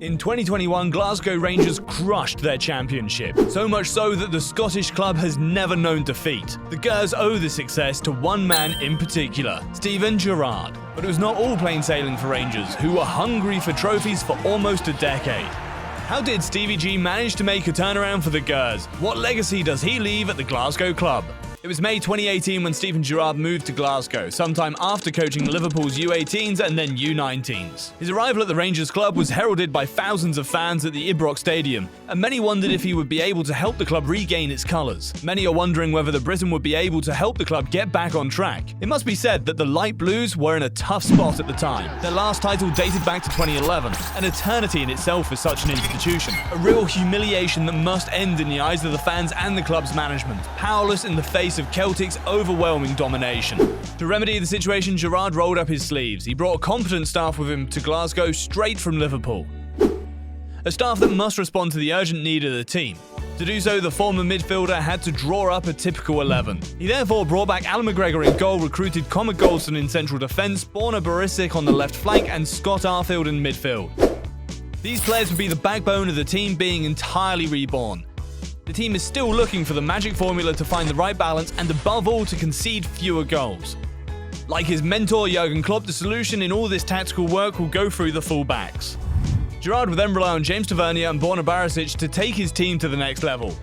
In 2021, Glasgow Rangers crushed their championship, so much so that the Scottish club has never known defeat. The Gers owe this success to one man in particular, Steven Gerrard. But it was not all plain sailing for Rangers, who were hungry for trophies for almost a decade. How did Stevie G manage to make a turnaround for the Gers? What legacy does he leave at the Glasgow club? It was May 2018 when Steven Gerrard moved to Glasgow, sometime after coaching Liverpool's U18s and then U19s. His arrival at the Rangers club was heralded by thousands of fans at the Ibrox Stadium, and many wondered if he would be able to help the club regain its colours. Many are wondering whether the Briton would be able to help the club get back on track. It must be said that the Light Blues were in a tough spot at the time. Their last title dated back to 2011, an eternity in itself for such an institution. A real humiliation that must end in the eyes of the fans and the club's management, powerless in the face of Celtic's overwhelming domination. To remedy the situation, Gerrard rolled up his sleeves. He brought a competent staff with him to Glasgow straight from Liverpool. A staff that must respond to the urgent need of the team. To do so, the former midfielder had to draw up a typical 11. He therefore brought back Alan McGregor in goal, recruited Conor Goldson in central defence, Borna Barisic on the left flank and Scott Arfield in midfield. These players would be the backbone of the team being entirely reborn. The team is still looking for the magic formula to find the right balance and above all to concede fewer goals. Like his mentor Jurgen Klopp, the solution in all this tactical work will go through the full-backs. Gerrard will then rely on James Tavernier and Borna Barisic to take his team to the next level.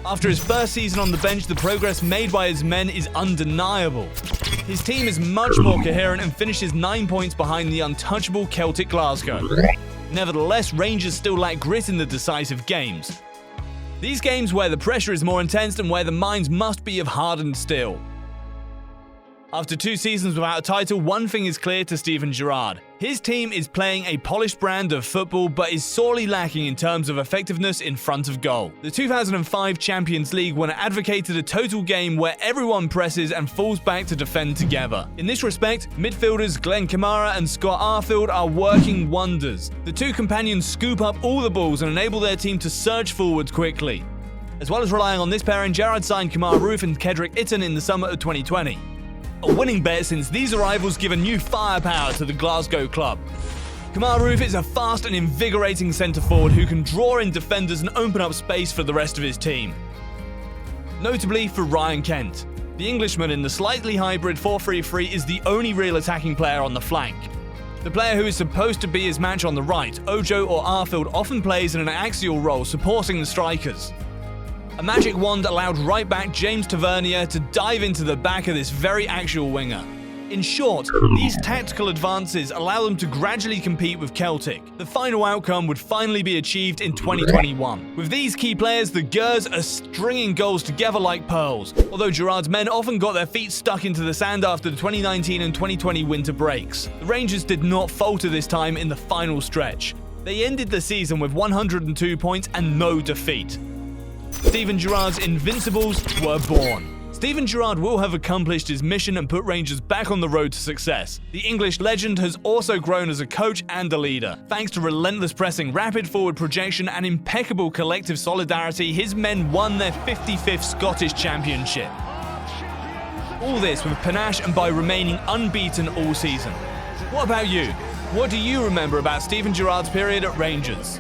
After his first season on the bench, the progress made by his men is undeniable. His team is much more coherent and finishes 9 points behind the untouchable Celtic Glasgow. Nevertheless, Rangers still lack grit in the decisive games. These games where the pressure is more intense and where the minds must be of hardened steel. After 2 seasons without a title, one thing is clear to Steven Gerrard. His team is playing a polished brand of football but is sorely lacking in terms of effectiveness in front of goal. The 2005 Champions League winner advocated a total game where everyone presses and falls back to defend together. In this respect, midfielders Glenn Kamara and Scott Arfield are working wonders. The two companions scoop up all the balls and enable their team to surge forwards quickly. As well as relying on this pairing, Gerrard signed Kemar Roofe and Kedrick Itten in the summer of 2020. A winning bet since these arrivals give a new firepower to the Glasgow club. Kemar Roofe is a fast and invigorating centre-forward who can draw in defenders and open up space for the rest of his team. Notably for Ryan Kent, the Englishman in the slightly hybrid 4-3-3 is the only real attacking player on the flank. The player who is supposed to be his match on the right, Ojo or Arfield, often plays in an axial role supporting the strikers. A magic wand allowed right-back James Tavernier to dive into the back of this very axial winger. In short, these tactical advances allow them to gradually compete with Celtic. The final outcome would finally be achieved in 2021. With these key players, the Gers are stringing goals together like pearls, although Gerrard's men often got their feet stuck into the sand after the 2019 and 2020 winter breaks. The Rangers did not falter this time in the final stretch. They ended the season with 102 points and no defeat. Steven Gerrard's Invincibles were born. Steven Gerrard will have accomplished his mission and put Rangers back on the road to success. The English legend has also grown as a coach and a leader. Thanks to relentless pressing, rapid forward projection and impeccable collective solidarity, his men won their 55th Scottish Championship. All this with panache and by remaining unbeaten all season. What about you? What do you remember about Steven Gerrard's period at Rangers?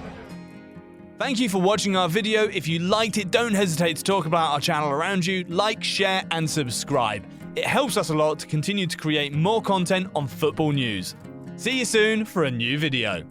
Thank you for watching our video. If you liked it, don't hesitate to talk about our channel around you, like, share and subscribe. It helps us a lot to continue to create more content on football news. See you soon for a new video.